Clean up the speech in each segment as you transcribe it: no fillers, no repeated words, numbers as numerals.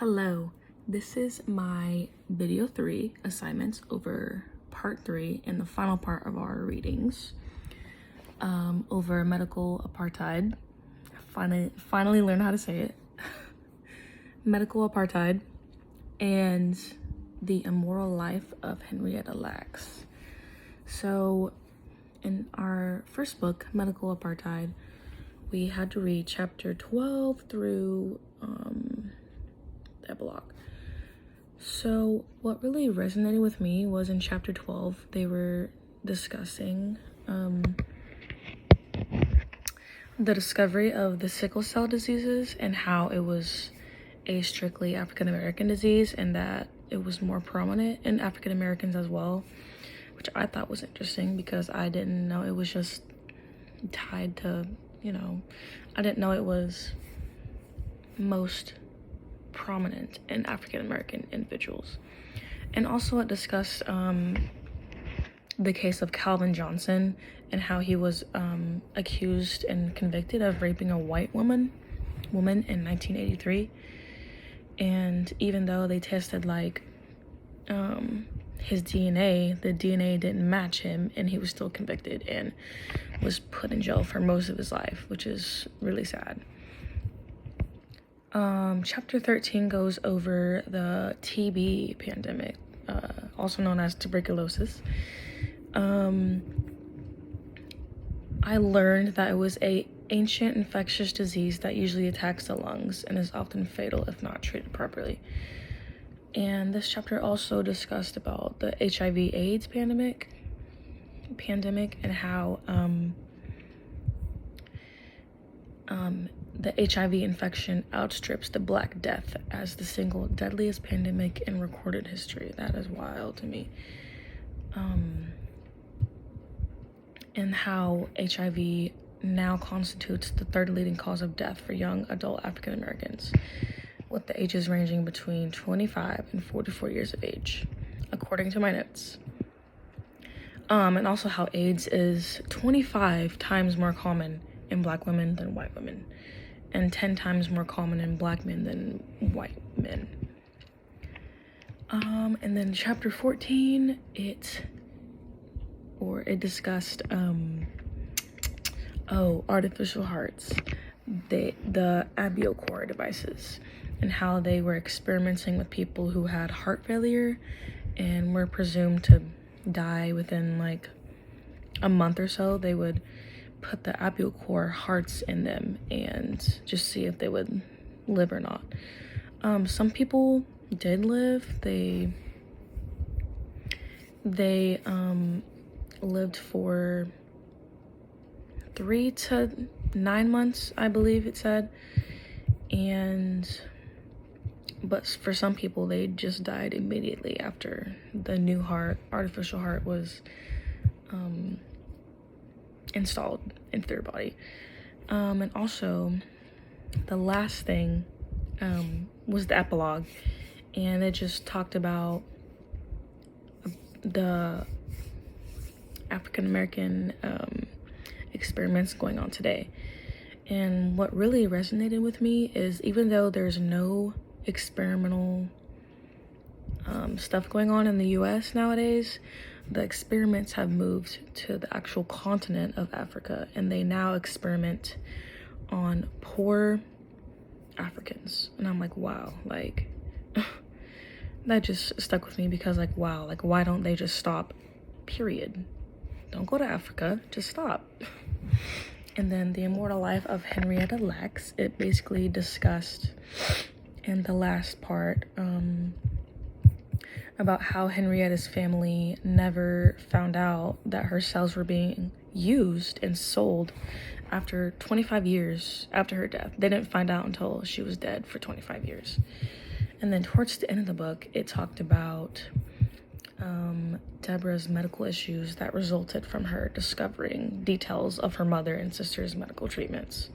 Hello, this is my video 3 assignments over part 3 and the final part of our readings over medical apartheid. Finally learned how to say it. Medical apartheid and the immoral life of Henrietta Lacks. So in our first book, Medical Apartheid, we had to read chapter 12 through the epilogue. So what really resonated with me was in chapter 12, they were discussing the discovery of the sickle cell diseases and how it was a strictly African American disease and that it was more prominent in African Americans as well, which I thought was interesting because I didn't know it was just tied to, I didn't know it was most prominent in African American individuals. And also it discussed the case of Calvin Johnson and how he was accused and convicted of raping a white woman in 1983. And even though they tested his DNA, the DNA didn't match him, and he was still convicted and was put in jail for most of his life, which is really sad. Chapter 13 goes over the TB pandemic, also known as tuberculosis. I learned that it was an ancient infectious disease that usually attacks the lungs and is often fatal if not treated properly. And this chapter also discussed about the HIV/AIDS pandemic and how the HIV infection outstrips the Black Death as the single deadliest pandemic in recorded history. That is wild to me. And how HIV now constitutes the third leading cause of death for young adult African Americans, with the ages ranging between 25 and 44 years of age, according to my notes. And also how AIDS is 25 times more common in Black women than white women, and 10 times more common in Black men than white men. And then chapter 14, it discussed artificial hearts, the AFAM devices, and how they were experimenting with people who had heart failure and were presumed to die within a month or so. They would put the AFAM hearts in them and just see if they would live or not. Some people did live. They lived for 3 to 9 months, I believe it said. But for some people, they just died immediately after the new artificial heart was installed into their body. And also, the last thing was the epilogue, and it just talked about the African American experiments going on today. And what really resonated with me is, even though there's no experimental stuff going on in the US nowadays, the experiments have moved to the actual continent of Africa, and they now experiment on poor Africans. And I'm like, wow, that just stuck with me because wow, why don't they just stop, period? Don't go to Africa, just stop. And then the immortal life of Henrietta Lacks, it basically discussed in the last part about how Henrietta's family never found out that her cells were being used and sold after 25 years after her death. They didn't find out until she was dead for 25 years. And then towards the end of the book, it talked about Deborah's medical issues that resulted from her discovering details of her mother and sister's medical treatments,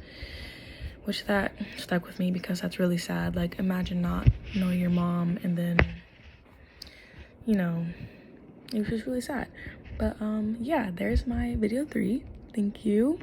which that stuck with me because that's really sad. Imagine not knowing your mom, and then it was just really sad. But yeah, there's my video 3. Thank you.